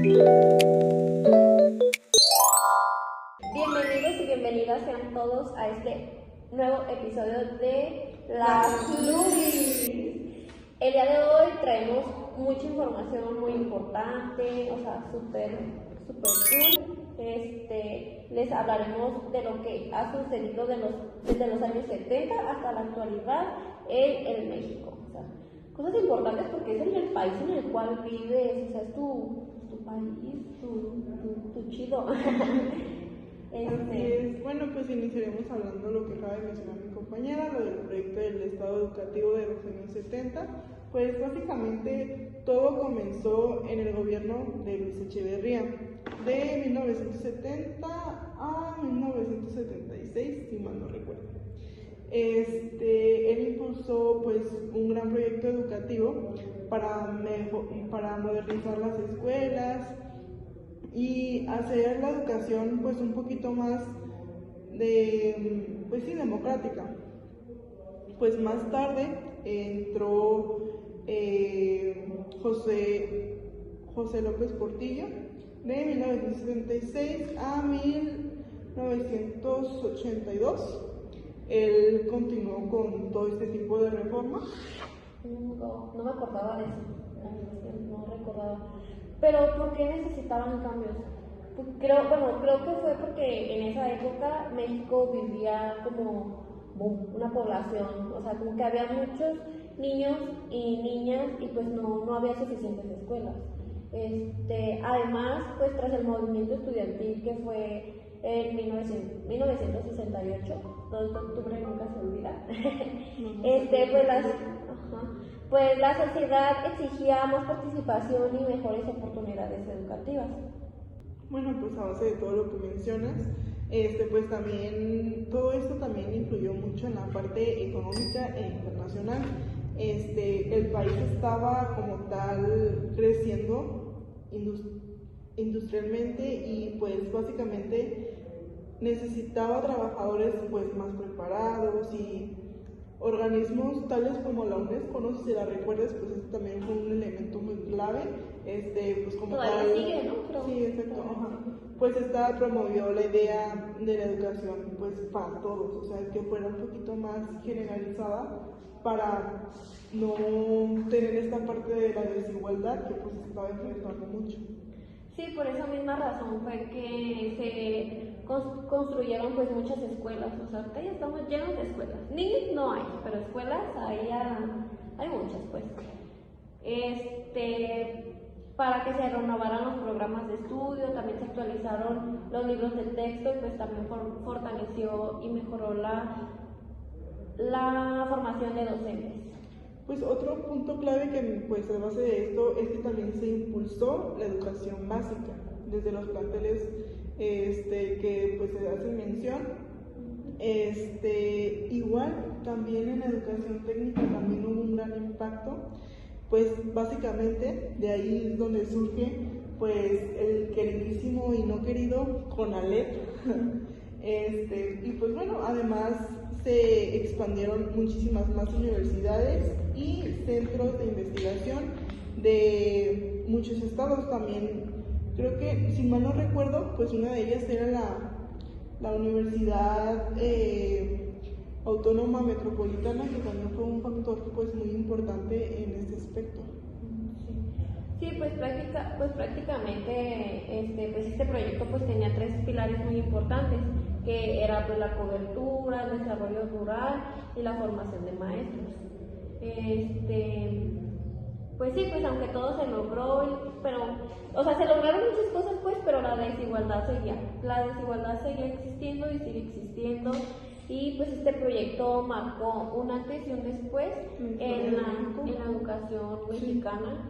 Bienvenidos y bienvenidas sean todos a este nuevo episodio de Las Lubis. El día de hoy traemos mucha información muy importante, o sea, súper cool. Les hablaremos de lo que ha sucedido desde los años 70 hasta la actualidad en México. O sea, cosas importantes porque es el país en el cual vives, o sea, es tu país, tu chido. Así es. Bueno, pues iniciaremos hablando lo que acaba de mencionar mi compañera, lo del proyecto del Estado Educativo de los años 70. Pues básicamente todo comenzó en el gobierno de Luis Echeverría, de 1970 a 1976, si mal no recuerdo. Él impulsó pues un gran proyecto educativo para modernizar las escuelas y hacer la educación pues un poquito más democrática. Pues más tarde entró José López Portillo de 1976 a 1982. Él continuó con todo este tipo de reformas. No me acordaba de eso, no recordaba. Pero ¿por qué necesitaban cambios? Creo que fue porque en esa época México vivía como una población, o sea, como que había muchos niños y niñas y pues no había suficientes escuelas. Además, pues tras el movimiento estudiantil que fue en 1968, 2 de octubre nunca se olvida, pues la sociedad exigía más participación y mejores oportunidades educativas. Bueno, pues a base de todo lo que mencionas, pues también todo esto también influyó mucho en la parte económica e internacional. El país estaba como tal creciendo industrialmente y pues básicamente necesitaba trabajadores pues más preparados y organismos tales como la UNESCO, no sé si la recuerdas, pues esto también fue un elemento muy clave, pues como todavía tal, sigue, ¿no? Sí, exacto, pues esta promovió la idea de la educación pues para todos, o sea, que fuera un poquito más generalizada para no tener esta parte de la desigualdad que pues estaba enfrentando mucho. Sí, por esa misma razón fue que se construyeron pues muchas escuelas, o sea, ahorita ya estamos llenos de escuelas. Niños no hay, pero escuelas hay muchas pues. Para que se renovaran los programas de estudio, también se actualizaron los libros de texto y pues también fortaleció y mejoró la formación de docentes. Pues otro punto clave que pues a base de esto es que también se impulsó la educación básica desde los planteles que pues se hacen mención. Igual también en la educación técnica también hubo un gran impacto, pues básicamente de ahí es donde surge pues el queridísimo y no querido CONALEP. Y pues bueno, además se expandieron muchísimas más universidades y centros de investigación de muchos estados también. Creo que, si mal no recuerdo, pues una de ellas era la Universidad Autónoma Metropolitana, que también fue un factor pues muy importante en este aspecto. Sí, pues prácticamente este proyecto pues tenía 3 pilares muy importantes, que era pues la cobertura, el desarrollo rural y la formación de maestros. Pues sí, pues aunque todo se logró, pero, o sea, se lograron muchas cosas pues, pero la desigualdad seguía existiendo y sigue existiendo. Y pues este proyecto marcó un antes y un después en la educación mexicana.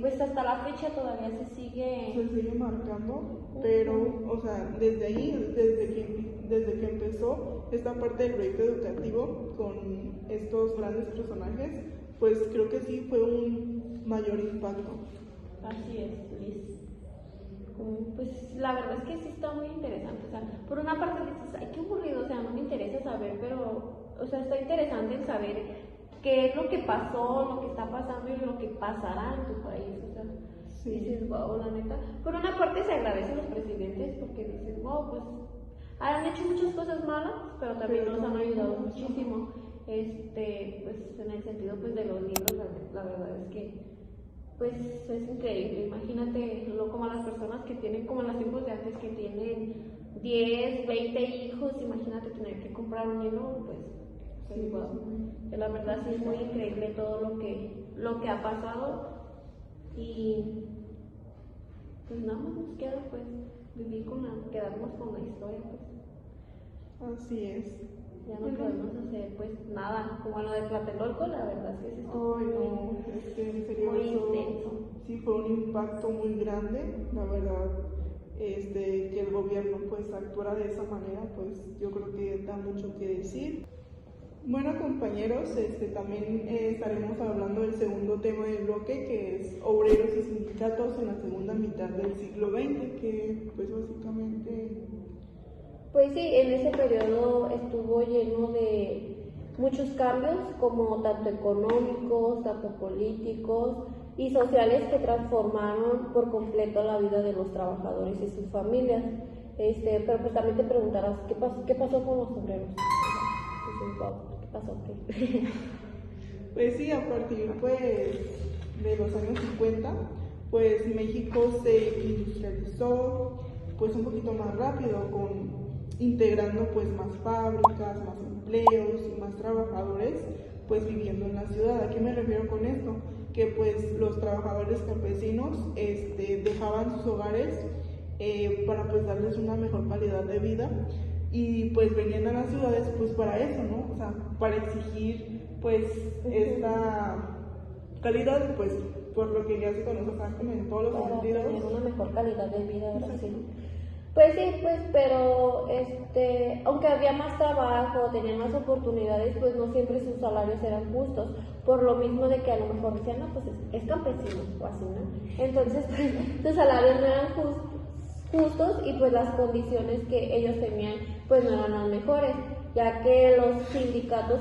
Pues hasta la fecha todavía se sigue marcando, pero, o sea, desde ahí, desde que empezó esta parte del proyecto educativo con estos grandes personajes, pues creo que sí fue un mayor impacto. Así es, Liz. Pues la verdad es que sí está muy interesante, o sea, por una parte dices, ay, qué aburrido, o sea, no me interesa saber, pero, o sea, está interesante en saber qué es lo que pasó, lo que está pasando y lo que pasará en tu país, o sea, sí. Dices, wow, la neta. Por una parte se agradece a los presidentes porque dicen, oh, pues han hecho muchas cosas malas, pero también nos han ayudado muchísimo. Pues en el sentido pues de los libros, la verdad es que pues es increíble. Imagínate como a las personas que tienen, como en los tiempos de antes, que tienen 10, 20 hijos, imagínate tener que comprar un libro, pues sí, wow. La verdad sí es muy increíble todo lo que ha pasado, y pues nada más nos queda pues quedarnos con la historia, pues. Así es. Ya no podemos hacer pues nada, como lo de Tlatelolco, la verdad es que sí estuvo en serio, muy eso intenso. Sí fue un impacto muy grande, la verdad. Que el gobierno pues actuara de esa manera, pues yo creo que da mucho que decir. Bueno, compañeros, también estaremos hablando del segundo tema del bloque, que es obreros y sindicatos en la segunda mitad del siglo XX, que pues básicamente... Pues sí, en ese periodo estuvo lleno de muchos cambios, como tanto económicos, tanto políticos y sociales, que transformaron por completo la vida de los trabajadores y sus familias. Pero pues también te preguntarás, ¿qué pasó con los obreros? ¿Qué pasó? Pues sí, a partir pues de los años 50, pues México se industrializó pues un poquito más rápido, integrando pues más fábricas, más empleos y más trabajadores pues viviendo en la ciudad. ¿A qué me refiero con esto? Que pues los trabajadores campesinos dejaban sus hogares para pues darles una mejor calidad de vida, y pues venían a las ciudades pues para eso, ¿no? O sea, para exigir pues esta calidad, pues por lo que ya se conoce como en todos los sentidos. Para tener una mejor calidad de vida, ¿verdad? Sí. Pues sí, pues, pero aunque había más trabajo, tenían más oportunidades, pues no siempre sus salarios eran justos, por lo mismo de que a lo mejor decían, no, pues es campesino o así, ¿no? Entonces, pues sus salarios no eran justos, y pues las condiciones que ellos tenían, pues no eran las mejores, ya que los sindicatos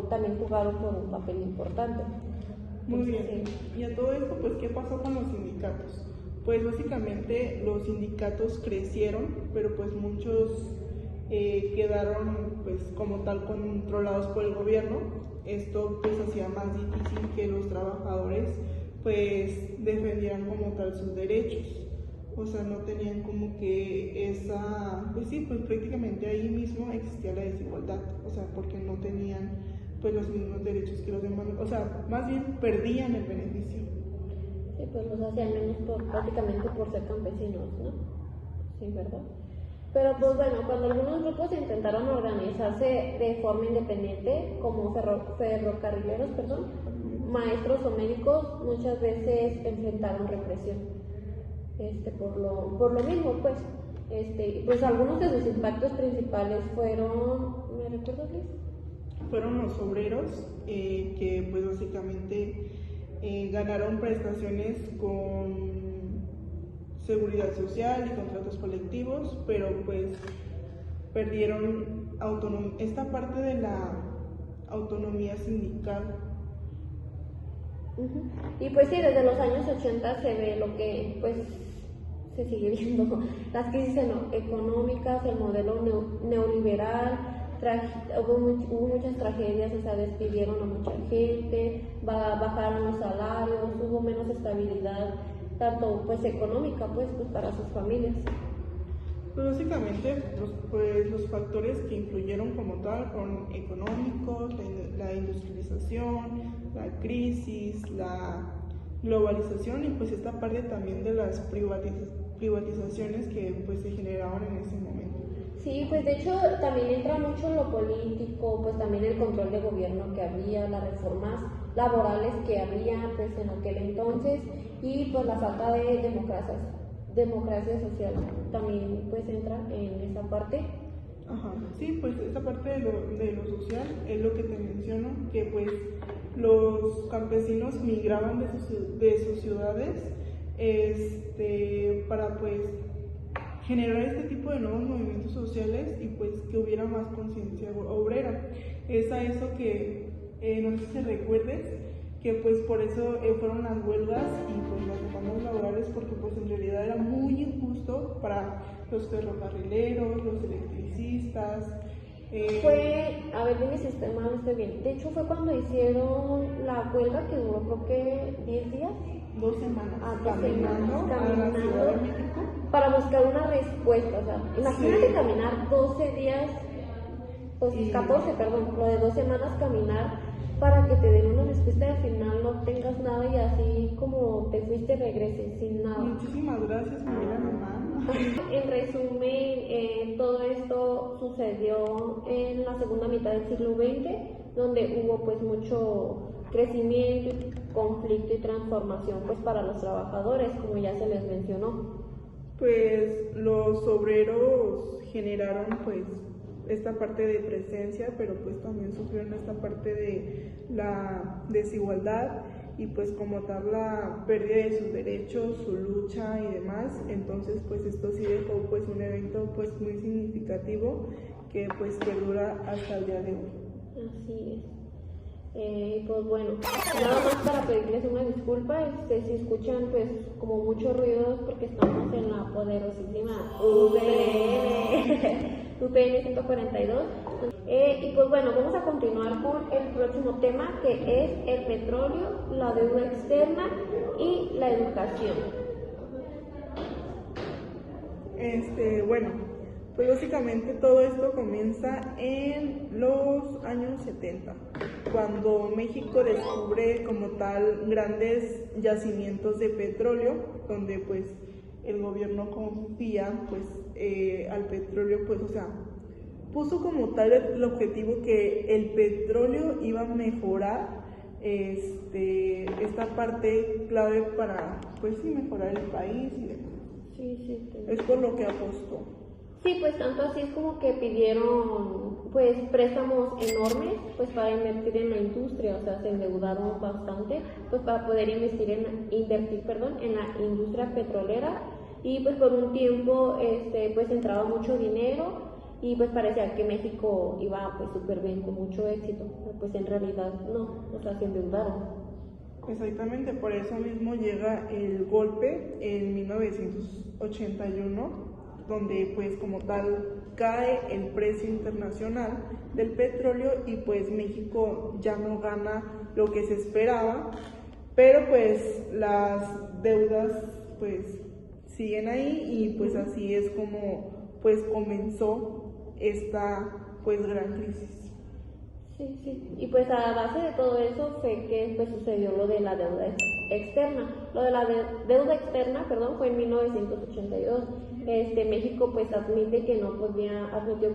también jugaron por un papel importante. Muy bien. Sí. Y a todo esto, pues, ¿qué pasó con los sindicatos? Pues básicamente los sindicatos crecieron, pero pues muchos quedaron pues como tal controlados por el gobierno. Esto pues hacía más difícil que los trabajadores pues defendieran como tal sus derechos. O sea, no tenían como que pues sí, pues prácticamente ahí mismo existía la desigualdad. O sea, porque no tenían pues los mismos derechos que los demás. O sea, más bien perdían el beneficio. Sí, pues los hacían menos prácticamente por ser campesinos, ¿no? Sí, ¿verdad? Pero pues bueno, cuando algunos grupos intentaron organizarse de forma independiente, como ferrocarrileros, maestros o médicos, muchas veces enfrentaron represión. Por lo mismo, pues, pues algunos de sus impactos principales fueron, ¿me recuerdas, Liz? Fueron los obreros, que pues básicamente ganaron prestaciones con seguridad social y contratos colectivos, pero pues perdieron esta parte de la autonomía sindical. Y pues sí, desde los años 80 se ve lo que pues se sigue viendo, las crisis económicas, el modelo neoliberal. Hubo muchas tragedias, o sea, despidieron a mucha gente, bajaron los salarios, hubo menos estabilidad, tanto pues económica pues para sus familias. Pues básicamente los factores que influyeron como tal fueron económicos, la industrialización, la crisis, la globalización, y pues esta parte también de las privatizaciones que pues se generaban en ese momento. Sí, pues de hecho también entra mucho en lo político, pues también el control de gobierno que había, las reformas laborales que había pues en aquel entonces, y pues la falta de democracia social también pues entra en esa parte. Ajá, sí, pues esa parte de lo social es lo que te menciono, que pues los campesinos migraban de sus ciudades para pues generar este tipo de nuevos movimientos sociales, y pues que hubiera más conciencia obrera. Es a eso que no sé si recuerdes, que pues por eso fueron las huelgas y pues las demandas laborales, porque pues en realidad era para los ferrocarrileros, los electricistas. A ver, dime si estoy mal o estoy bien. De hecho, fue cuando hicieron la huelga que duró, creo que 10 días. 2 semanas. 2 semanas a la Ciudad de México. Para buscar una respuesta. O sea, imagínate Sí. caminar 12 días, pues 14, perdón, lo de 2 semanas caminar para que te den una respuesta y al final no tengas nada y así como te fuiste regreses sin nada. Muchísimas gracias, mi vida mamá. En resumen, todo esto sucedió en la segunda mitad del siglo XX, donde hubo pues mucho crecimiento, conflicto y transformación pues para los trabajadores, como ya se les mencionó. Pues los obreros generaron pues esta parte de presencia, pero pues también sufrieron esta parte de la desigualdad y pues como tal la pérdida de sus derechos, su lucha y demás. Entonces pues esto sí dejó pues un evento pues muy significativo que pues perdura hasta el día de hoy. Así es. Pues bueno, nada más para pedirles una disculpa, si escuchan pues como muchos ruidos porque estamos en la poderosísima UPN 142. Y pues bueno, vamos a continuar con el próximo tema que es el petróleo, la deuda externa y la educación. Bueno, pues básicamente todo esto comienza en los años 70, cuando México descubre como tal grandes yacimientos de petróleo, donde pues el gobierno confía pues al petróleo, pues o sea, puso como tal el objetivo que el petróleo iba a mejorar esta parte clave para pues sí mejorar el país y demás. Sí. Es por lo que apostó. Sí, pues tanto así es como que pidieron pues préstamos enormes pues para invertir en la industria, o sea, se endeudaron bastante pues para poder invertir en la industria petrolera y pues por un tiempo pues entraba mucho dinero y pues parecía que México iba pues súper bien, con mucho éxito, pero pues en realidad no, o sea, se endeudaron. Exactamente, por eso mismo llega el golpe en 1981, donde pues como tal cae el precio internacional del petróleo y pues México ya no gana lo que se esperaba, pero pues las deudas pues siguen ahí y pues así es como pues comenzó esta pues gran crisis. Sí, y pues a base de todo eso fue que pues sucedió lo de la deuda externa. Lo de la deuda externa, perdón, fue en 1982. México pues admitió que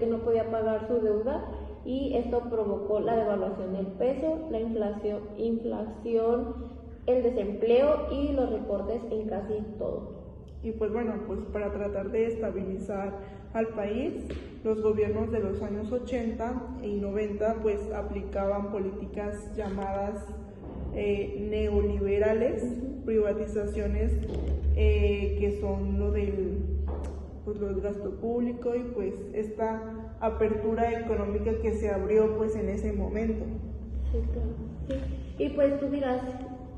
no podía pagar su deuda y esto provocó la devaluación del peso, la inflación, el desempleo y los recortes en casi todo. Y pues bueno, pues para tratar de estabilizar al país, los gobiernos de los años 80 y 90 pues aplicaban políticas llamadas neoliberales, privatizaciones que son lo del gasto público y pues esta apertura económica que se abrió pues en ese momento. Sí, claro. Sí. Y pues tú dirás,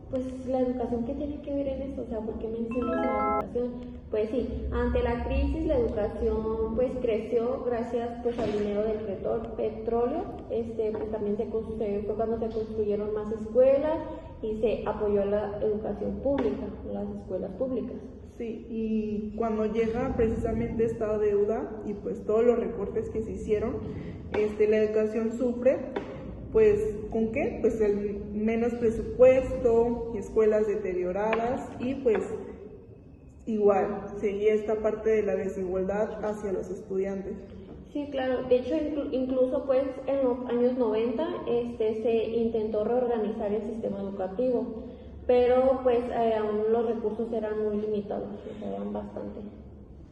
pues la educación, ¿qué tiene que ver en esto? O sea, ¿por qué mencionas la educación? Pues sí, ante la crisis la educación pues creció gracias pues al dinero del petróleo, pues también fue cuando se construyeron más escuelas y se apoyó la educación pública, las escuelas públicas. Sí, y cuando llega precisamente esta deuda y pues todos los recortes que se hicieron, la educación sufre. Pues, ¿con qué? Pues el menos presupuesto, escuelas deterioradas y pues igual, seguía esta parte de la desigualdad hacia los estudiantes. Sí, claro. De hecho, incluso pues en los años 90 se intentó reorganizar el sistema educativo, pero pues aún los recursos eran muy limitados, o sea, eran bastante.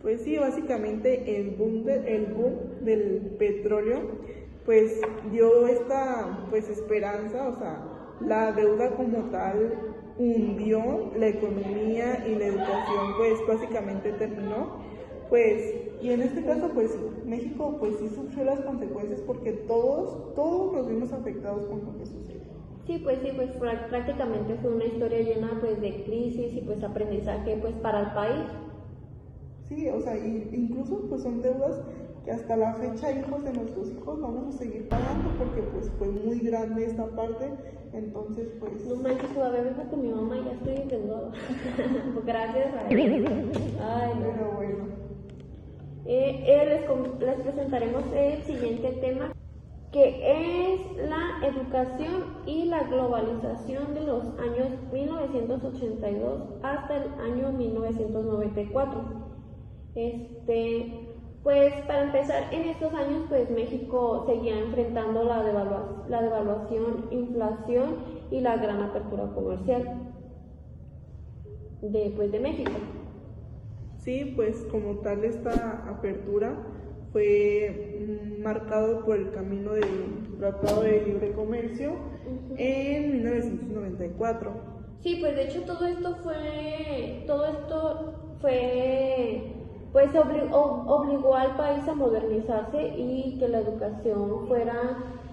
Pues sí, básicamente el boom del petróleo pues dio esta pues esperanza, o sea, la deuda como tal hundió la economía y la educación pues básicamente terminó, pues, y en este caso pues México pues sí sufrió las consecuencias porque todos nos vimos afectados con lo que sucedió. Sí, pues prácticamente fue una historia llena pues de crisis y pues aprendizaje pues para el país. Sí, o sea, incluso pues son deudas que hasta la fecha hijos de nuestros hijos vamos a seguir pagando porque pues fue muy grande esta parte, entonces pues... No manches, todavía vivo con mi mamá y ya estoy endeudada. Pues gracias a él. Ay, no. Pero bueno. Les presentaremos el siguiente tema, que es la educación y la globalización de los años 1982 hasta el año 1994. Pues para empezar, en estos años pues México seguía enfrentando la devaluación, inflación y la gran apertura comercial de México. Sí, pues como tal esta apertura fue marcado por el camino del Tratado de Libre Comercio en 1994. Sí, pues de hecho todo esto fue pues obligó al país a modernizarse y que la educación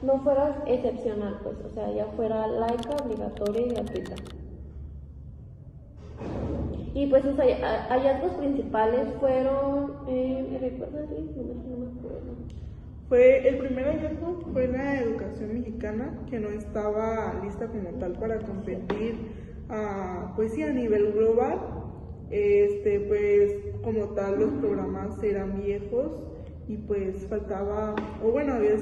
no fuera excepcional, pues, o sea, ya fuera laica, obligatoria y gratuita. Y pues sus hallazgos principales fueron, ¿me recuerdas? No me acuerdo. El primer hallazgo fue la educación mexicana, que no estaba lista como tal para competir pues sí, a nivel global. Pues como tal los programas eran viejos y pues faltaba, o bueno, había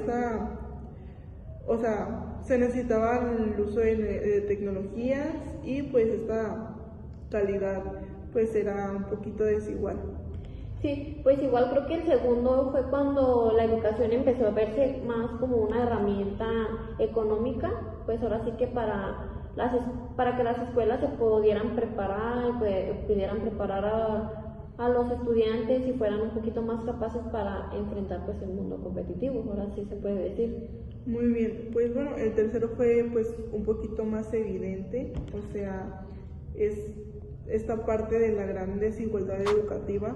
se necesitaba el uso de tecnologías y pues esta calidad pues era un poquito desigual. Sí, pues igual creo que el segundo fue cuando la educación empezó a verse más como una herramienta económica, pues ahora sí que para que las escuelas se pudieran preparar, pudieran preparar a los estudiantes y fueran un poquito más capaces para enfrentar pues el mundo competitivo, ahora sí se puede decir. Muy bien, pues bueno, el tercero fue pues un poquito más evidente, o sea, es esta parte de la gran desigualdad educativa,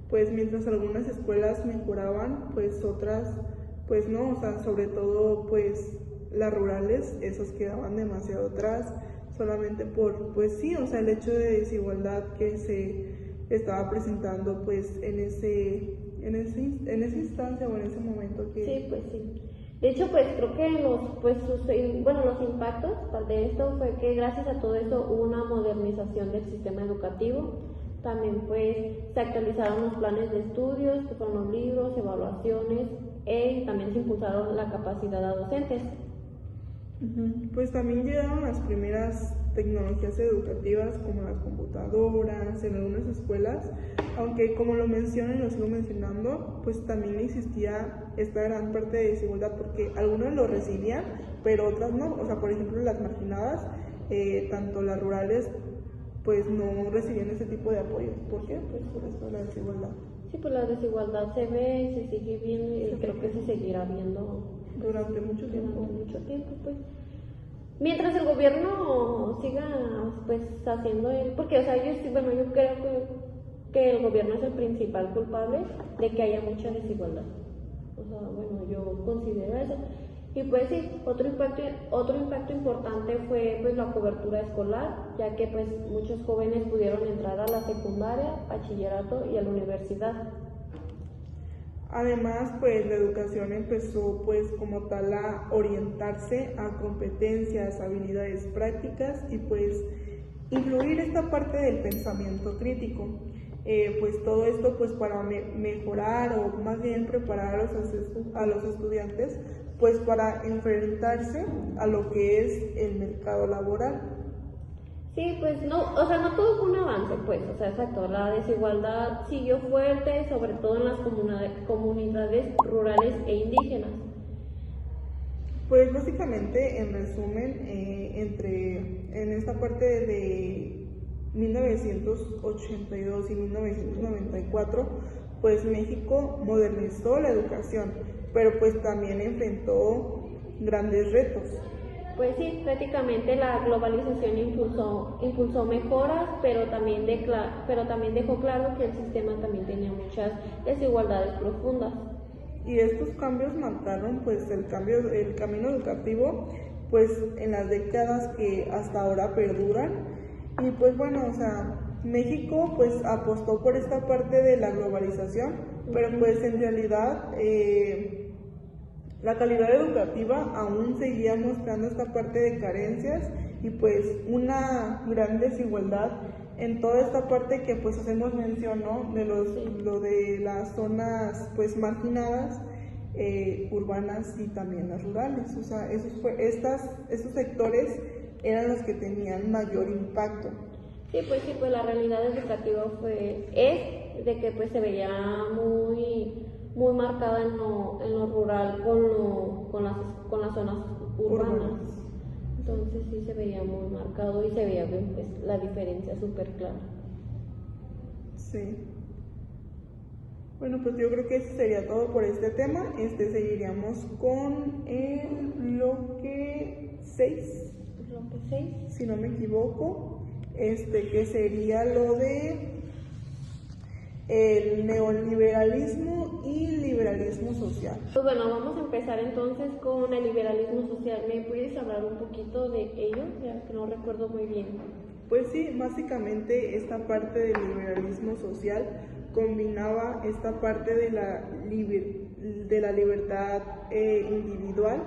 pues mientras algunas escuelas mejoraban, pues otras pues no, o sea, sobre todo pues las rurales, esos quedaban demasiado atrás, solamente por, pues sí, o sea, el hecho de desigualdad que se estaba presentando pues en esa instancia o en ese momento que... Sí, pues sí. De hecho, pues creo que los impactos de esto fue que gracias a todo esto hubo una modernización del sistema educativo. También pues se actualizaron los planes de estudios, que fueron los libros, evaluaciones, y también se impulsaron la capacidad de docentes. Pues también llegaron las primeras tecnologías educativas como las computadoras en algunas escuelas, aunque como lo menciono y lo sigo mencionando, pues también existía esta gran parte de desigualdad porque algunos lo recibían, pero otras no, o sea, por ejemplo las marginadas, tanto las rurales, pues no recibían ese tipo de apoyo. ¿Por qué? Pues por esto de la desigualdad. Sí, pues la desigualdad se ve, se sigue viendo y creo que se seguirá viendo durante mucho tiempo. Pues. Mientras el gobierno siga pues haciendo porque o sea, yo creo que el gobierno es el principal culpable de que haya mucha desigualdad. O sea, bueno, yo considero eso. Y pues sí, otro impacto importante fue pues la cobertura escolar, ya que pues muchos jóvenes pudieron entrar a la secundaria, bachillerato y a la universidad. Además, pues la educación empezó pues como tal a orientarse a competencias, habilidades prácticas y pues incluir esta parte del pensamiento crítico. Pues todo esto pues para mejorar o más bien preparar a los estudiantes pues para enfrentarse a lo que es el mercado laboral. Sí, pues no, o sea, no todo fue un avance, pues, o sea, exacto, la desigualdad siguió fuerte, sobre todo en las comunidades rurales e indígenas. Pues básicamente, en resumen, en esta parte de 1982 y 1994, pues México modernizó la educación, pero pues también enfrentó grandes retos. Pues sí, prácticamente la globalización impulsó mejoras, pero también dejó claro que el sistema también tenía muchas desigualdades profundas. Y estos cambios marcaron pues el camino educativo pues en las décadas que hasta ahora perduran. Y pues bueno, o sea, México pues apostó por esta parte de la globalización, pero pues en realidad la calidad educativa aún seguía mostrando esta parte de carencias y pues una gran desigualdad en toda esta parte que pues hacemos mención, ¿no? De lo de las zonas pues marginadas, urbanas y también las rurales. O sea, esos sectores eran los que tenían mayor impacto. Sí, pues la realidad educativa es de que pues se veía muy marcada en lo rural con las zonas urbanas. Entonces sí se veía muy marcado y se veía pues, la diferencia súper clara. Sí. Bueno, pues yo creo que eso sería todo por este tema. Seguiríamos con el bloque 6. Bloque 6. Si no me equivoco, que sería lo de el neoliberalismo y liberalismo social. Pues bueno, vamos a empezar entonces con el liberalismo social. ¿Me puedes hablar un poquito de ello? Ya que no recuerdo muy bien. Pues sí, básicamente esta parte del liberalismo social combinaba esta parte de la libertad individual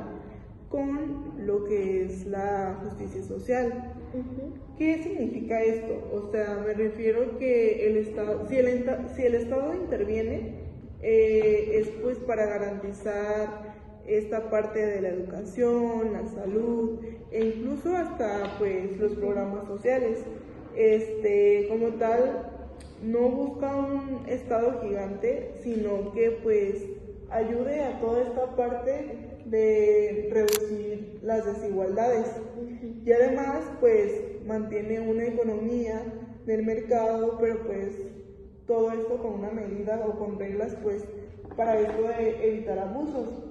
con lo que es la justicia social. ¿Qué significa esto? O sea, me refiero que el Estado, si el Estado interviene, es pues para garantizar esta parte de la educación, la salud e incluso hasta pues los programas sociales. Como tal, no busca un Estado gigante, sino que pues ayude a toda esta parte de reducir las desigualdades y además pues mantiene una economía del mercado, pero pues todo esto con una medida o con reglas pues para esto de evitar abusos.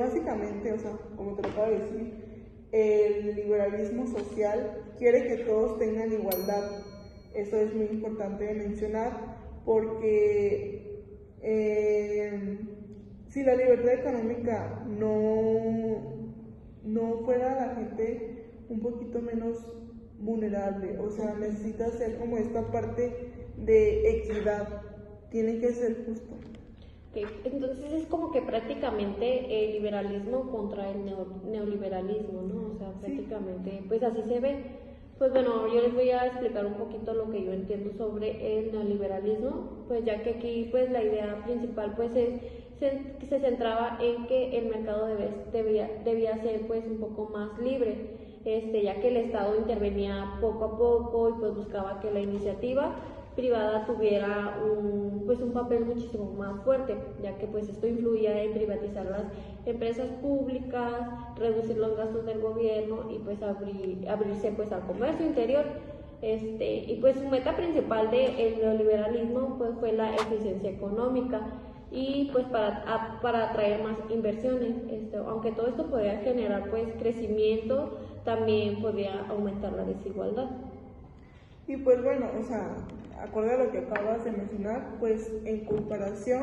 Básicamente, o sea, como te lo acabo de decir, el liberalismo social quiere que todos tengan igualdad. Eso es muy importante de mencionar porque si la libertad económica no fuera la gente un poquito menos vulnerable, o sea, necesita ser como esta parte de equidad, tiene que ser justo. Okay. Entonces es como que prácticamente el liberalismo contra el neoliberalismo, ¿no? O sea, prácticamente, pues así se ve. Pues bueno, yo les voy a explicar un poquito lo que yo entiendo sobre el neoliberalismo, pues ya que aquí pues la idea principal pues se centraba en que el mercado debía ser pues un poco más libre, ya que el Estado intervenía poco a poco y pues buscaba que la iniciativa privada tuviera un papel muchísimo más fuerte, ya que pues esto influía en privatizar las empresas públicas, reducir los gastos del gobierno y pues abrirse pues al comercio interior. Y pues su meta principal del neoliberalismo pues fue la eficiencia económica y pues para atraer más inversiones, aunque todo esto podía generar pues crecimiento, también podía aumentar la desigualdad. Y pues bueno, o sea, acorde a lo que acabas de mencionar, pues en comparación,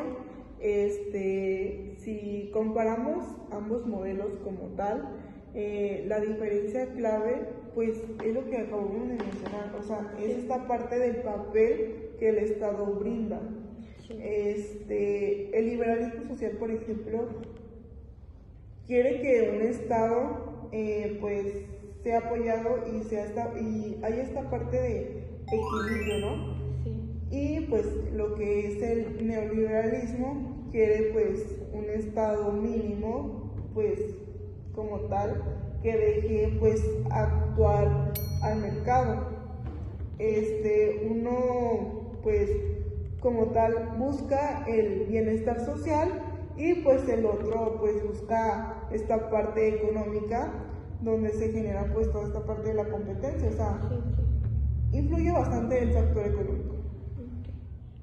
si comparamos ambos modelos como tal, la diferencia clave pues es lo que acabamos de mencionar, o sea, es esta parte del papel que el Estado brinda. El liberalismo social, por ejemplo, quiere que un Estado pues sea apoyado y haya esta parte de equilibrio, ¿no? Sí. Y pues lo que es el neoliberalismo quiere pues un Estado mínimo, pues como tal, que deje pues actuar al mercado. Uno pues como tal busca el bienestar social y pues el otro pues busca esta parte económica donde se genera pues toda esta parte de la competencia, o sea, influye bastante el factor económico.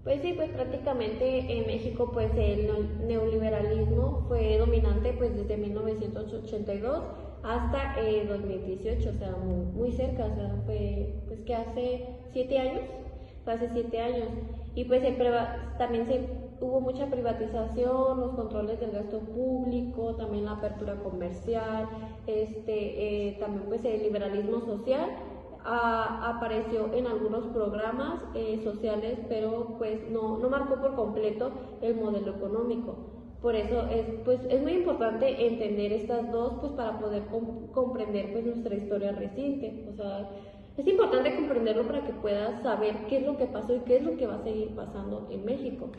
Pues sí, pues prácticamente en México pues el neoliberalismo fue dominante pues desde 1982 hasta 2018, o sea, muy cerca, o sea, fue pues que hace 7 años, y pues también hubo mucha privatización, los controles del gasto público, también la apertura comercial, también pues el liberalismo social apareció en algunos programas sociales, pero pues no marcó por completo el modelo económico. Por eso es muy importante entender estas dos, pues para poder comprender pues nuestra historia reciente. O sea, es importante comprenderlo para que puedas saber qué es lo que pasó y qué es lo que va a seguir pasando en México.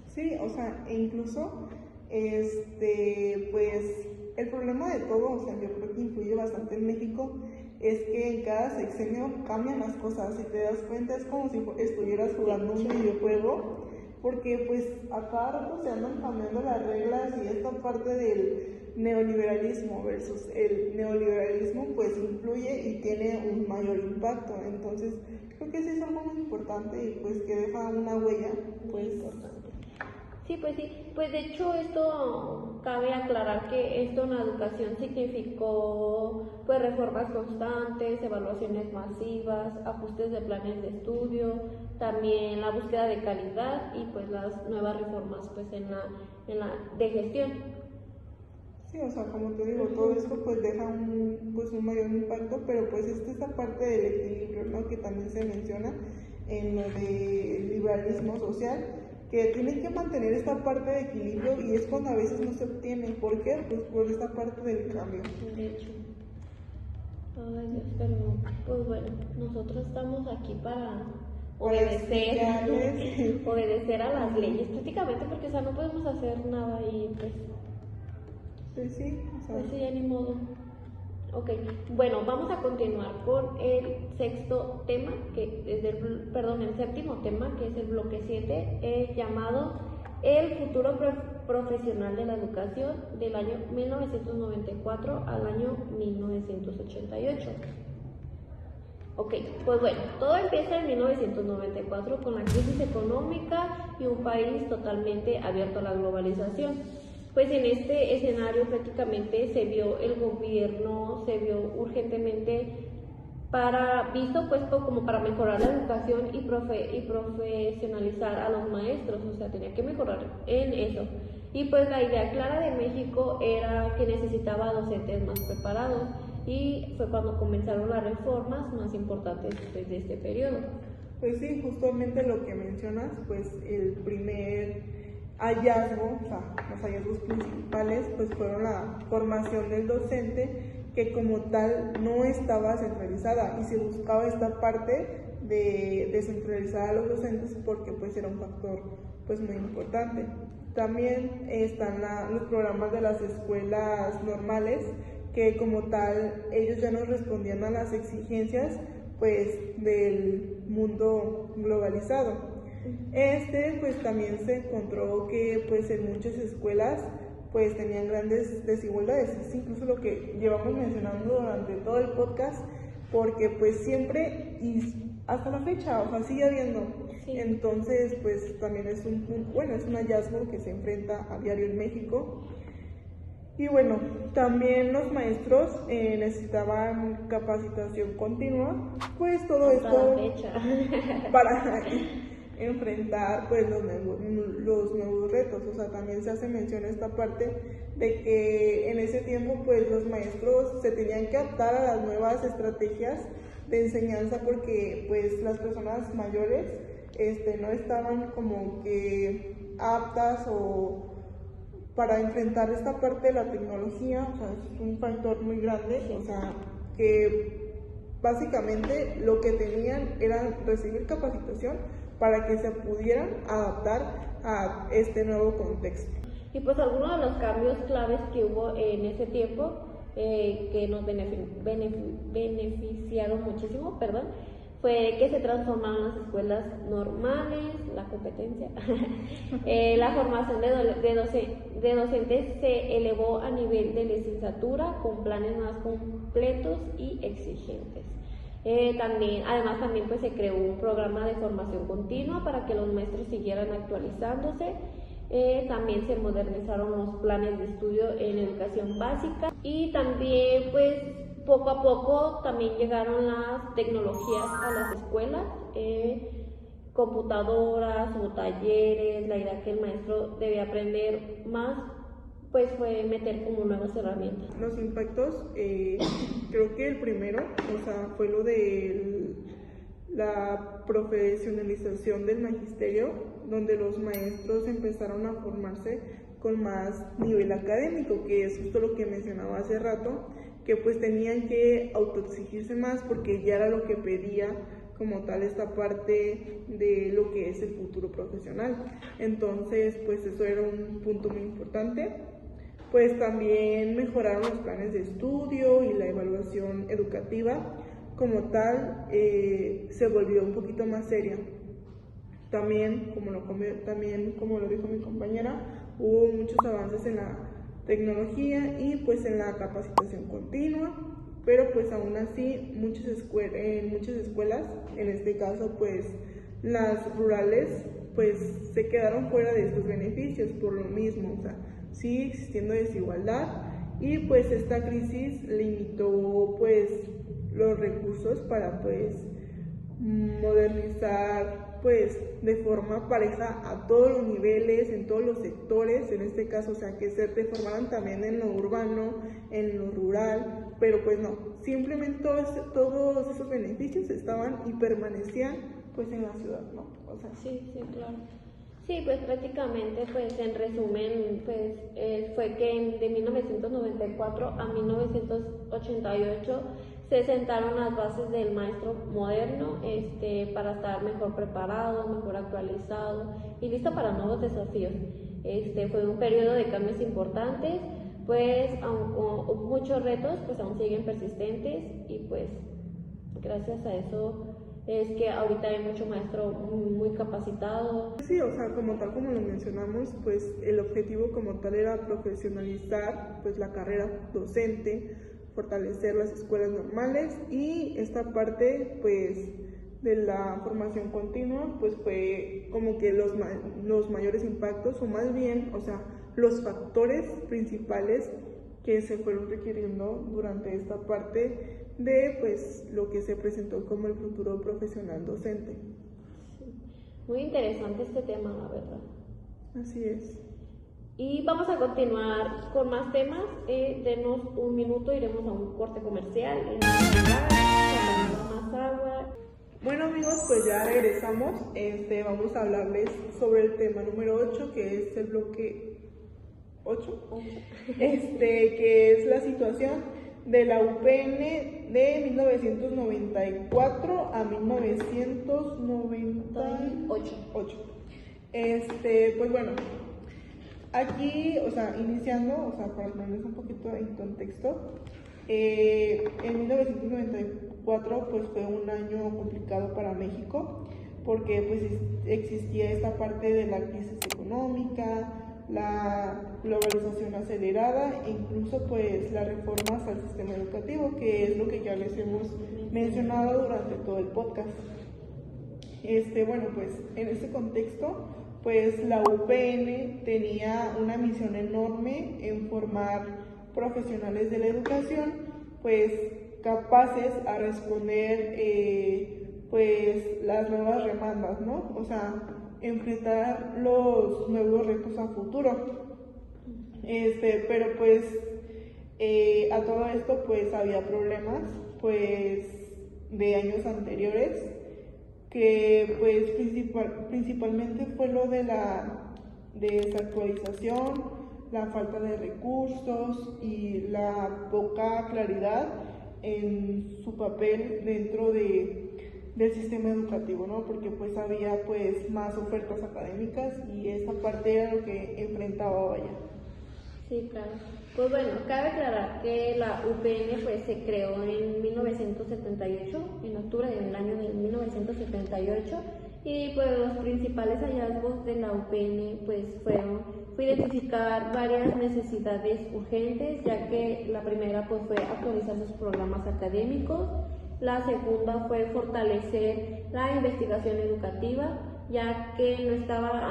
Sí, o sea, e incluso, pues, el problema de todo, o sea, yo creo que influye bastante en México, es que en cada sexenio cambian las cosas. Si te das cuenta, es como si estuvieras jugando un videojuego, porque pues a cada rato se andan cambiando las reglas y esta parte del neoliberalismo versus el neoliberalismo pues influye y tiene un mayor impacto. Entonces, creo que sí es algo muy importante y pues que deja una huella pues importante. Sí, pues de hecho esto cabe aclarar que esto en la educación significó pues reformas constantes, evaluaciones masivas, ajustes de planes de estudio, también la búsqueda de calidad y pues las nuevas reformas pues en la de gestión. Sí, o sea, como te digo, todo esto pues deja un mayor impacto, pero pues esta parte del equilibrio, ¿no? Que también se menciona en lo de liberalismo social, que tienen que mantener esta parte de equilibrio y es cuando a veces no se obtiene. ¿Por qué? Pues por esta parte del cambio. De hecho. Ay Dios, pero pues bueno, nosotros estamos aquí para obedecer a las leyes prácticamente, porque o sea, no podemos hacer nada y pues sí, o sea, pues sí, ya ni modo. Ok, bueno, vamos a continuar con el sexto tema, que es el séptimo tema, que es el bloque 7, llamado El futuro profesional de la educación del año 1994 al año 1988. Ok, pues bueno, todo empieza en 1994 con la crisis económica y un país totalmente abierto a la globalización. Pues en este escenario prácticamente el gobierno se vio urgentemente visto pues como para mejorar la educación y profesionalizar a los maestros, o sea, tenía que mejorar en eso. Y pues la idea clara de México era que necesitaba docentes más preparados y fue cuando comenzaron las reformas más importantes pues, de este periodo. Pues sí, justamente lo que mencionas, pues el primer hallazgo, o sea, los hallazgos principales, pues fueron la formación del docente, que como tal no estaba centralizada y se buscaba esta parte de descentralizar a los docentes porque pues era un factor pues muy importante. También están los programas de las escuelas normales, que como tal ellos ya no respondían a las exigencias pues del mundo globalizado. Pues también se encontró que pues en muchas escuelas pues tenían grandes desigualdades. Es incluso lo que llevamos mencionando durante todo el podcast, porque pues siempre y hasta la fecha, o sea, sigue habiendo. Sí. Entonces pues también es un hallazgo que se enfrenta a diario en México. Y bueno, también los maestros necesitaban capacitación continua, pues todo esto para enfrentar pues los nuevos retos. O sea, también se hace mención esta parte de que en ese tiempo pues los maestros se tenían que adaptar a las nuevas estrategias de enseñanza, porque pues las personas mayores no estaban como que aptas o para enfrentar esta parte de la tecnología. O sea, es un factor muy grande. O sea, que básicamente lo que tenían era recibir capacitación para que se pudieran adaptar a este nuevo contexto. Y pues algunos de los cambios claves que hubo en ese tiempo, que nos beneficiaron muchísimo, fue que se transformaron las escuelas normales, la competencia, la formación de docentes se elevó a nivel de licenciatura con planes más completos y exigentes. Además también pues se creó un programa de formación continua para que los maestros siguieran actualizándose. También se modernizaron los planes de estudio en educación básica y también pues poco a poco también llegaron las tecnologías a las escuelas, computadoras o talleres. La idea que el maestro debía aprender más pues fue meter como nuevas herramientas. Los impactos, creo que el primero, o sea, fue lo de la profesionalización del magisterio, donde los maestros empezaron a formarse con más nivel académico, que es justo lo que mencionaba hace rato, que pues tenían que autoexigirse más porque ya era lo que pedía como tal esta parte de lo que es el futuro profesional. Entonces, pues eso era un punto muy importante. Pues también mejoraron los planes de estudio y la evaluación educativa como tal se volvió un poquito más seria. También, como lo dijo mi compañera, hubo muchos avances en la tecnología y pues en la capacitación continua, pero pues aún así en muchas escuelas, en este caso pues las rurales, pues se quedaron fuera de estos beneficios por lo mismo, o sea, sigue existiendo desigualdad y pues esta crisis limitó pues los recursos para pues modernizar pues de forma pareja a todos los niveles, en todos los sectores, en este caso, o sea, que se reformaran también en lo urbano, en lo rural, pero pues no, simplemente todos esos beneficios estaban y permanecían pues en la ciudad, ¿no? O sea, sí, claro. Sí, pues prácticamente, pues en resumen, pues fue que de 1994 a 1988 se sentaron las bases del maestro moderno para estar mejor preparado, mejor actualizado y listo para nuevos desafíos. Fue un periodo de cambios importantes, pues muchos retos pues aún siguen persistentes y pues gracias a eso es que ahorita hay mucho maestro muy capacitado. Sí, o sea, como tal como lo mencionamos, pues el objetivo como tal era profesionalizar pues la carrera docente, fortalecer las escuelas normales y esta parte pues de la formación continua pues fue como que los mayores impactos o más bien, o sea, los factores principales que se fueron requiriendo durante esta parte de pues lo que se presentó como el futuro profesional docente. Sí. Muy interesante este tema, la verdad. Así es. Y vamos a continuar con más temas. Denos un minuto, iremos a un corte comercial. Más agua. Bueno amigos, pues ya regresamos. Vamos a hablarles sobre el tema número 8, que es el bloque 8, que es la situación de la UPN de 1994 a 1998. Pues bueno, aquí, o sea, iniciando, o sea, para ponerles un poquito en contexto, en 1994 pues fue un año complicado para México porque pues existía esta parte de la crisis económica, la globalización acelerada e incluso pues las reformas al sistema educativo, que es lo que ya les hemos mencionado durante todo el podcast. Bueno, pues en este contexto pues la UPN tenía una misión enorme en formar profesionales de la educación pues capaces a responder pues las nuevas demandas, ¿no? O sea, enfrentar los nuevos retos a futuro. Pero pues a todo esto pues había problemas pues de años anteriores que pues principalmente fue lo de la desactualización, la falta de recursos y la poca claridad en su papel dentro del sistema educativo, ¿no? Porque pues había pues más ofertas académicas y esta parte era lo que enfrentaba Vaya. Sí, claro. Pues bueno, cabe aclarar que la UPN pues se creó en 1978, en octubre del año de 1978, y pues los principales hallazgos de la UPN pues fue identificar varias necesidades urgentes, ya que la primera pues fue actualizar sus programas académicos, la segunda fue fortalecer la investigación educativa, ya que no estaba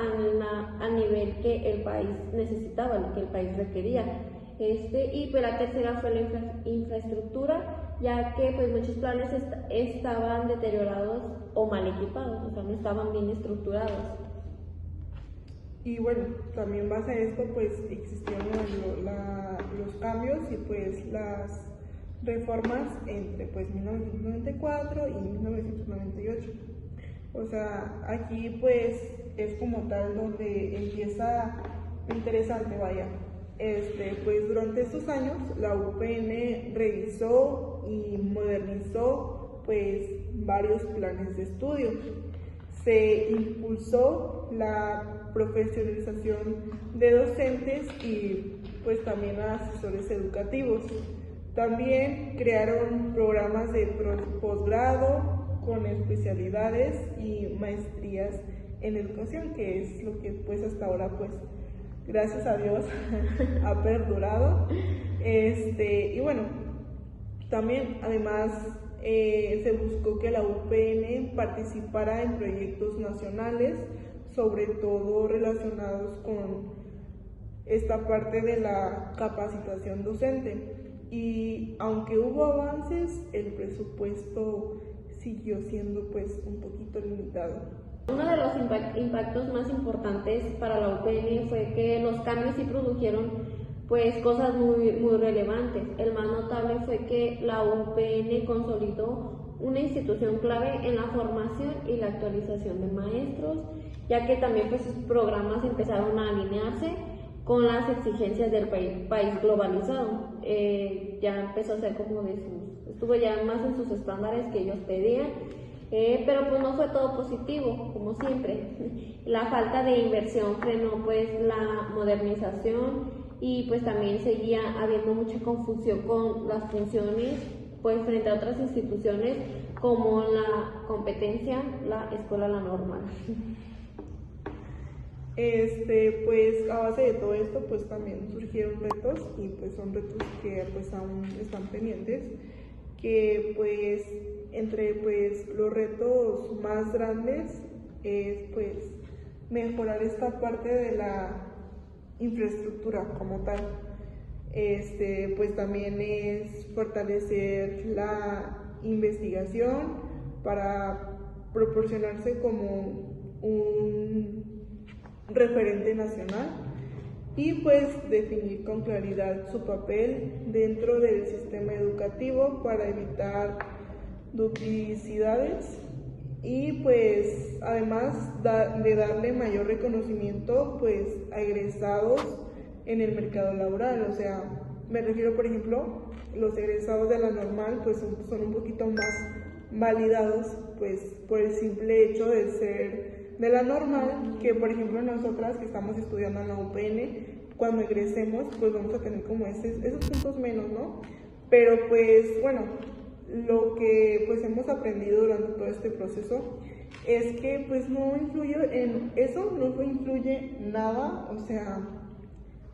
a nivel que el país necesitaba, lo que el país requería. Y pues la tercera fue la infraestructura, ya que pues muchos planes estaban deteriorados o mal equipados, o sea, no estaban bien estructurados. Y bueno, también base a esto pues existieron los cambios y pues las reformas entre pues 1994 y 1998. O sea, aquí pues es como tal donde empieza interesante, vaya. Pues durante estos años la UPN revisó y modernizó pues varios planes de estudio. Se impulsó la profesionalización de docentes y pues también a asesores educativos. También crearon programas de posgrado con especialidades y maestrías en educación, que es lo que pues hasta ahora pues gracias a Dios ha perdurado. Y bueno, también además se buscó que la UPN participara en proyectos nacionales, sobre todo relacionados con esta parte de la capacitación docente. Y aunque hubo avances, el presupuesto siguió siendo pues un poquito limitado. Uno de los impactos más importantes para la UPN fue que los cambios sí produjeron pues cosas muy relevantes. El más notable fue que la UPN consolidó una institución clave en la formación y la actualización de maestros, ya que también pues sus programas empezaron a alinearse con las exigencias del país globalizado. Ya empezó a ser como estuvo ya más en sus estándares que ellos pedían, pero pues no fue todo positivo, como siempre. La falta de inversión frenó pues la modernización y pues también seguía habiendo mucha confusión con las funciones pues frente a otras instituciones como la competencia, la escuela, la normal. Pues a base de todo esto pues también surgieron retos y pues son retos que pues aún están pendientes, que pues entre pues los retos más grandes es pues mejorar esta parte de la infraestructura como tal. Pues también es fortalecer la investigación para proporcionarse como un referente nacional y pues definir con claridad su papel dentro del sistema educativo para evitar duplicidades y pues además de darle mayor reconocimiento pues a egresados en el mercado laboral. O sea, me refiero por ejemplo, los egresados de la normal pues son un poquito más validados pues por el simple hecho de ser de la normal, que por ejemplo nosotras que estamos estudiando en la UPN, cuando egresemos pues vamos a tener como esos puntos menos, ¿no? Pero pues bueno, lo que pues hemos aprendido durante todo este proceso es que pues no influye en eso, no influye nada, o sea,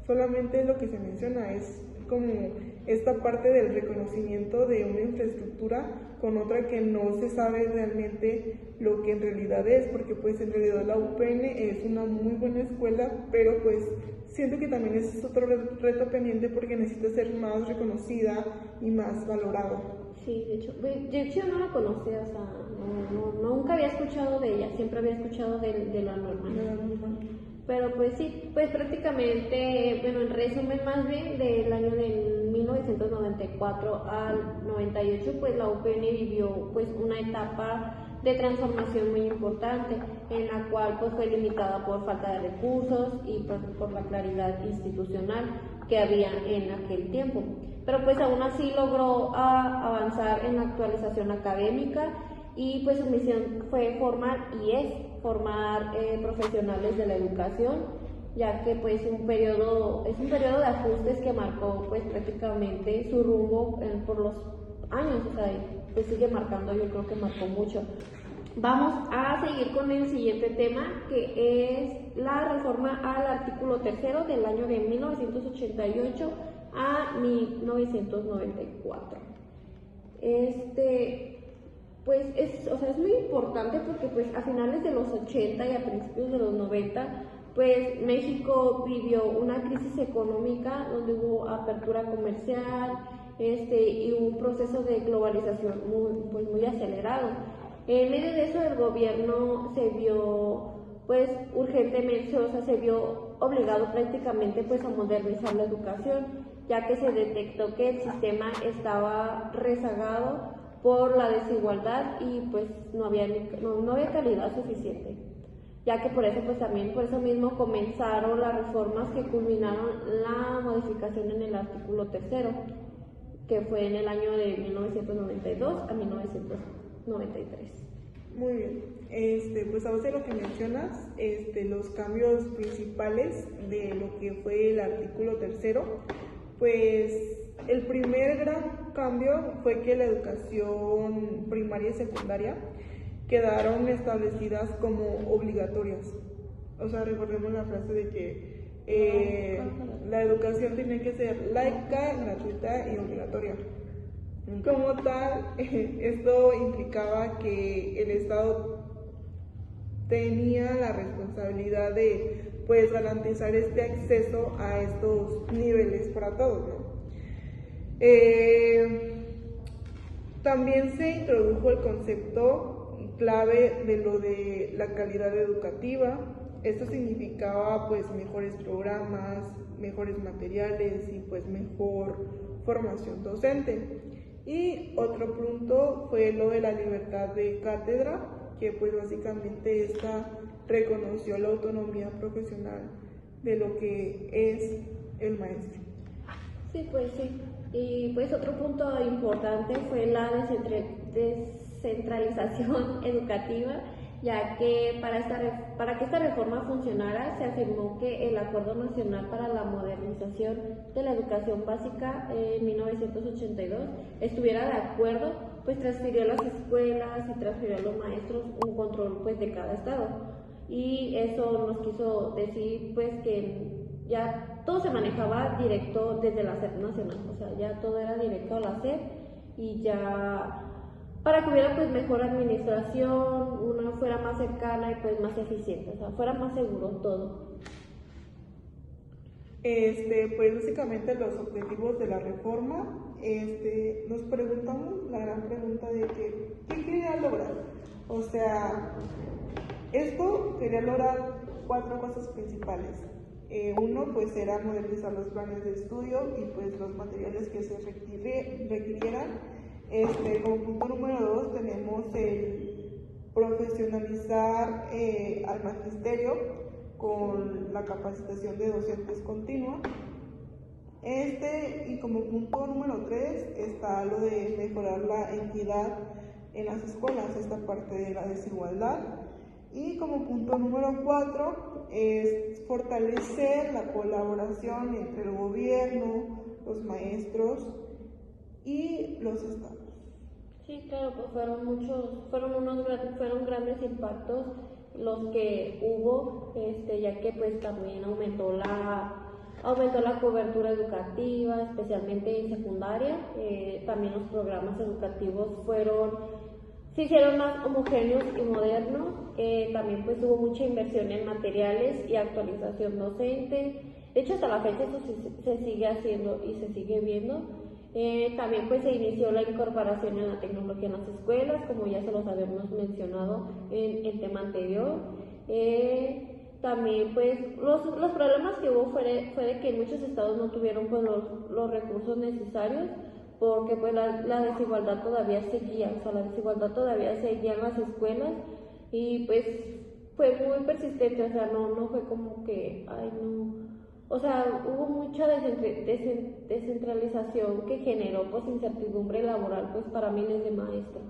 solamente lo que se menciona es como esta parte del reconocimiento de una infraestructura con otra que no se sabe realmente lo que en realidad es, porque pues en realidad la UPN es una muy buena escuela, pero pues siento que también es otro reto pendiente porque necesita ser más reconocida y más valorada. Sí, de hecho yo no la conocía, o sea, nunca había escuchado de ella, siempre había escuchado de la normal. Pero pues sí, pues prácticamente, bueno, en resumen más bien, del año de 1994 al 98, pues la UPN vivió pues una etapa de transformación muy importante, en la cual pues fue limitada por falta de recursos y pues, por la claridad institucional que había en aquel tiempo. Pero pues aún así logró avanzar en la actualización académica y pues su misión fue formar profesionales de la educación, ya que pues es un periodo de ajustes que marcó pues prácticamente su rumbo por los años, o sea, pues sigue marcando, yo creo que marcó mucho. Vamos a seguir con el siguiente tema, que es la reforma al artículo 3 del año de 1988 a 1994. Pues es muy importante porque pues a finales de los 80 y a principios de los 90 pues México vivió una crisis económica donde hubo apertura comercial y un proceso de globalización muy acelerado. En medio de eso el gobierno se vio pues urgentemente, o sea, se vio obligado prácticamente pues a modernizar la educación, ya que se detectó que el sistema estaba rezagado por la desigualdad y pues no había calidad suficiente, ya que por eso pues también por eso mismo comenzaron las reformas que culminaron la modificación en el artículo 3º, que fue en el año de 1992 a 1993. Muy bien, pues a base de lo que mencionas, los cambios principales de lo que fue el artículo 3º, pues el primer gran cambio fue que la educación primaria y secundaria quedaron establecidas como obligatorias. O sea, recordemos la frase de que la educación tiene que ser laica, gratuita y obligatoria. Como tal, esto implicaba que el Estado tenía la responsabilidad de pues garantizar este acceso a estos niveles para todos, ¿no? También se introdujo el concepto clave de lo de la calidad educativa. Esto significaba pues mejores programas, mejores materiales y pues mejor formación docente. Y otro punto fue lo de la libertad de cátedra, que pues básicamente esta reconoció la autonomía profesional de lo que es el maestro. Sí, pues sí. Y pues otro punto importante fue la descentralización educativa, ya que para que esta reforma funcionara se afirmó que el Acuerdo Nacional para la Modernización de la Educación Básica en 1982 estuviera de acuerdo, pues transfirió a las escuelas y transfirió a los maestros un control pues de cada estado. Y eso nos quiso decir pues que ya todo se manejaba directo desde la SEP nacional, o sea, ya todo era directo a la SEP y ya para que hubiera pues mejor administración, una fuera más cercana y pues más eficiente, o sea, fuera más seguro todo. Pues básicamente los objetivos de la reforma, nos preguntamos la gran pregunta de que, ¿qué quería lograr? O sea, esto quería lograr 4 cosas principales. Uno pues era modernizar los planes de estudio y pues los materiales que se requirieran. Como punto número 2 tenemos el profesionalizar al magisterio con la capacitación de docentes continua. Y como punto número 3 está lo de mejorar la equidad en las escuelas, esta parte de la desigualdad. Y como punto número 4 es fortalecer la colaboración entre el gobierno, los maestros y los estados. Sí, claro, pues fueron grandes impactos los que hubo, ya que pues también aumentó la cobertura educativa, especialmente en secundaria. También los programas educativos se hicieron más homogéneos y modernos. También pues hubo mucha inversión en materiales y actualización docente. De hecho, hasta la fecha eso se sigue haciendo y se sigue viendo. También pues se inició la incorporación en la tecnología en las escuelas, como ya se los habíamos mencionado en el tema anterior. También pues los problemas que hubo fue de que muchos estados no tuvieron pues los recursos necesarios, porque pues la desigualdad todavía seguía, o sea, la desigualdad todavía seguía en las escuelas y pues fue muy persistente, o sea, no fue como que, ay no, o sea, hubo mucha descentralización que generó pues incertidumbre laboral pues para miles de maestros.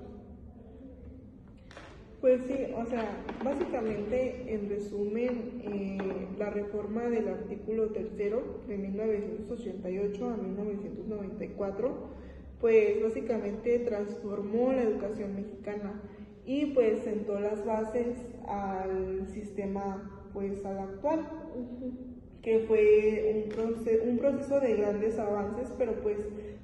Pues sí, o sea, básicamente, en resumen, la reforma del artículo 3º de 1988 a 1994, pues básicamente transformó la educación mexicana y pues sentó las bases al sistema pues al actual, que fue un proceso de grandes avances, pero pues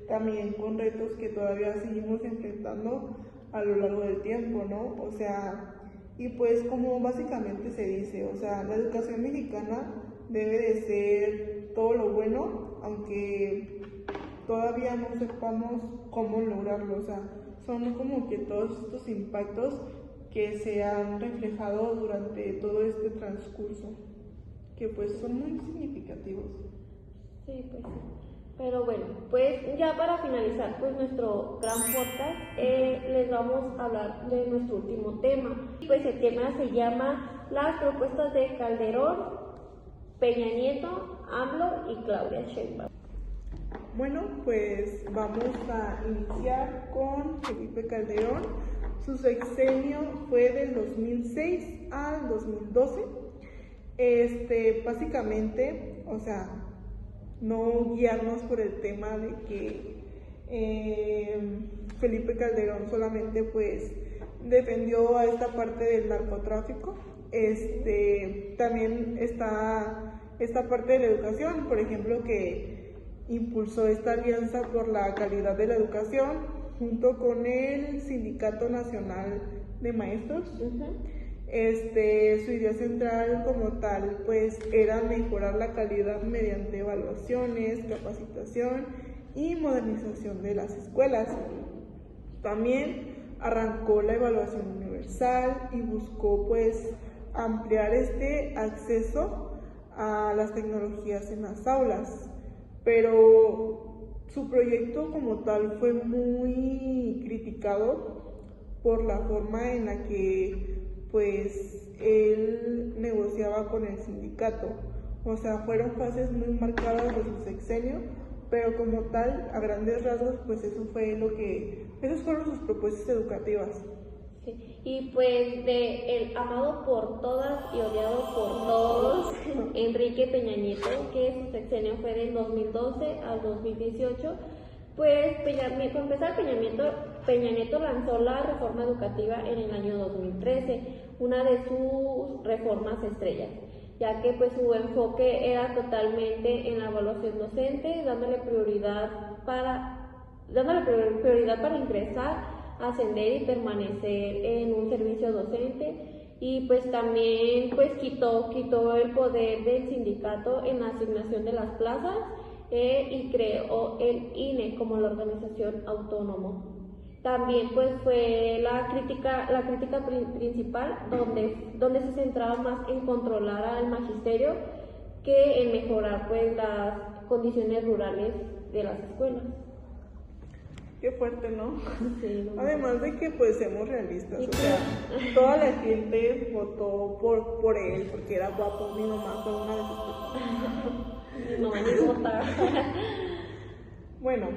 también con retos que todavía seguimos enfrentando a lo largo del tiempo, ¿no? O sea, y pues como básicamente se dice, o sea, la educación mexicana debe de ser todo lo bueno, aunque todavía no sepamos cómo lograrlo, o sea, son como que todos estos impactos que se han reflejado durante todo este transcurso, que pues son muy significativos. Sí, pues sí. Pero bueno, pues ya para finalizar pues nuestro gran podcast, les vamos a hablar de nuestro último tema. Pues el tema se llama las propuestas de Calderón, Peña Nieto, AMLO y Claudia Sheinbaum. Bueno, pues vamos a iniciar con Felipe Calderón. Su sexenio fue del 2006 al 2012. Básicamente, o sea, no guiarnos por el tema de que Felipe Calderón solamente pues defendió a esta parte del narcotráfico. También está esta parte de la educación, por ejemplo, que impulsó esta alianza por la calidad de la educación junto con el Sindicato Nacional de Maestros. Su idea central como tal pues era mejorar la calidad mediante evaluaciones, capacitación y modernización de las escuelas. También arrancó la evaluación universal y buscó pues ampliar este acceso a las tecnologías en las aulas, pero su proyecto como tal fue muy criticado por la forma en la que pues él negociaba con el sindicato. O sea, fueron fases muy marcadas de su sexenio, pero como tal, a grandes rasgos, pues esas fueron sus propuestas educativas. Sí. Y pues de el amado por todas y odiado por todos, Enrique Peña Nieto, que su sexenio fue del 2012 al 2018, pues para empezar, Peña Nieto lanzó la reforma educativa en el año 2013, una de sus reformas estrellas, ya que pues su enfoque era totalmente en la evaluación docente, dándole prioridad para ingresar, ascender y permanecer en un servicio docente, y pues también pues quitó el poder del sindicato en la asignación de las plazas, y creó el INE como la organización autónoma. También pues fue la crítica principal donde se centraba más en controlar al magisterio que en mejorar pues las condiciones rurales de las escuelas. Qué fuerte, ¿no? Sí, no. Además de que pues seamos realistas, o sea, toda la gente votó por él porque era guapo. Mi mamá fue una de sus personas. No van a votar. Bueno,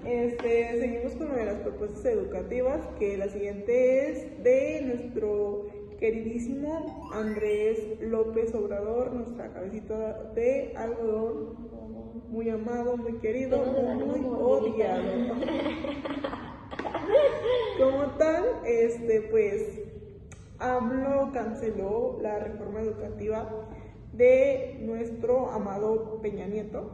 seguimos con una de las propuestas educativas, que la siguiente es de nuestro queridísimo Andrés López Obrador, nuestra cabecita de algodón, muy amado, muy querido, muy odiado. Como tal, pues AMLO canceló la reforma educativa de nuestro amado Peña Nieto,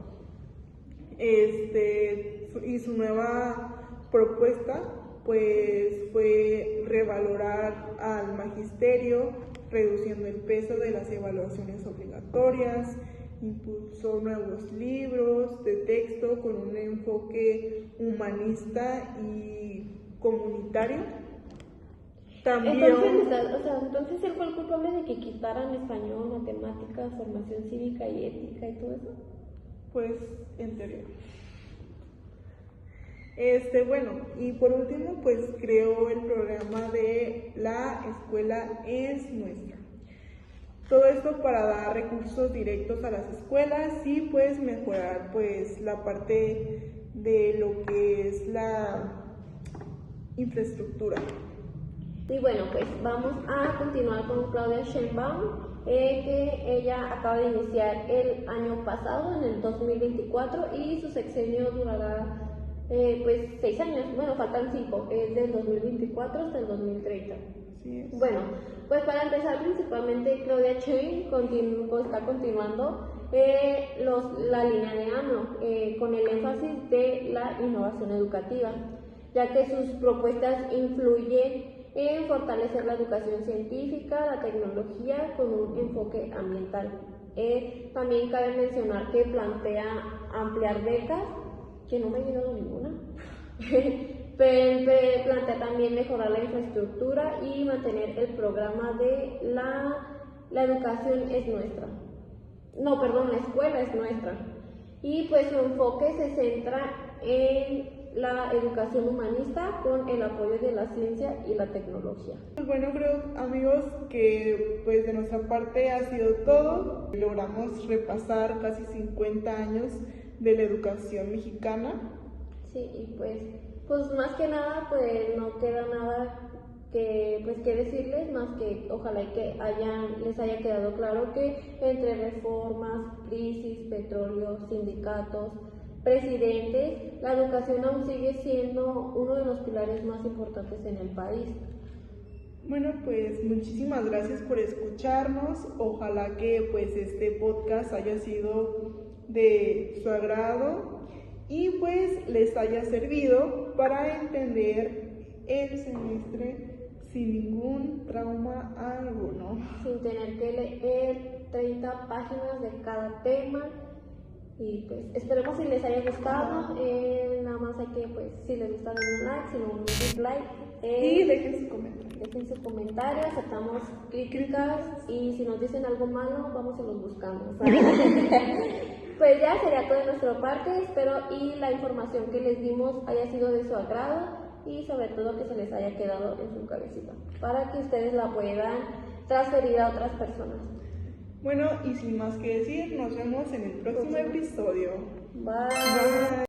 y su nueva propuesta pues fue revalorar al magisterio, reduciendo el peso de las evaluaciones obligatorias, impulsó nuevos libros de texto con un enfoque humanista y comunitario. También, entonces él fue el culpable de que quitaran español, matemáticas, formación cívica y ética y todo eso. Pues en teoría. Bueno, y por último, pues creó el programa de La Escuela es Nuestra. Todo esto para dar recursos directos a las escuelas y pues mejorar pues la parte de lo que es la infraestructura. Y bueno, pues vamos a continuar con Claudia Sheinbaum, que ella acaba de iniciar el año pasado, en el 2024, y su sexenio durará pues 6 años, bueno, faltan 5, es del 2024 hasta el 2030. Sí. Bueno, pues para empezar, principalmente Claudia Sheinbaum está continuando la línea de AMLO, con el énfasis de la innovación educativa, ya que sus propuestas influyen en fortalecer la educación científica, la tecnología con un enfoque ambiental. También cabe mencionar que plantea ampliar becas, que no me ha llegado ninguna, plantea también mejorar la infraestructura y mantener el programa de la educación es nuestra. No, perdón, la escuela es nuestra. Y pues su enfoque se centra en la educación humanista con el apoyo de la ciencia y la tecnología. Pues bueno, creo, amigos, que pues de nuestra parte ha sido todo. Logramos repasar casi 50 años de la educación mexicana. Sí, y pues más que nada, pues no queda nada que decirles, más que ojalá y que les haya quedado claro que entre reformas, crisis, petróleo, sindicatos, presidentes, la educación aún sigue siendo uno de los pilares más importantes en el país. Bueno, pues muchísimas gracias por escucharnos. Ojalá que pues este podcast haya sido de su agrado y pues les haya servido para entender el semestre sin ningún trauma alguno. Sin tener que leer 30 páginas de cada tema. Y pues esperemos si les haya gustado. Nada más hay que, pues, si les gusta, denle un like, si no, un dislike. Y dejen su comentario. Dejen su comentario, aceptamos críticas y si nos dicen algo malo, vamos y los buscamos. Pues ya sería todo de nuestra parte. Espero y la información que les dimos haya sido de su agrado y sobre todo que se les haya quedado en su cabecita para que ustedes la puedan transferir a otras personas. Bueno, y sin más que decir, nos vemos en el próximo episodio. Bye. Bye.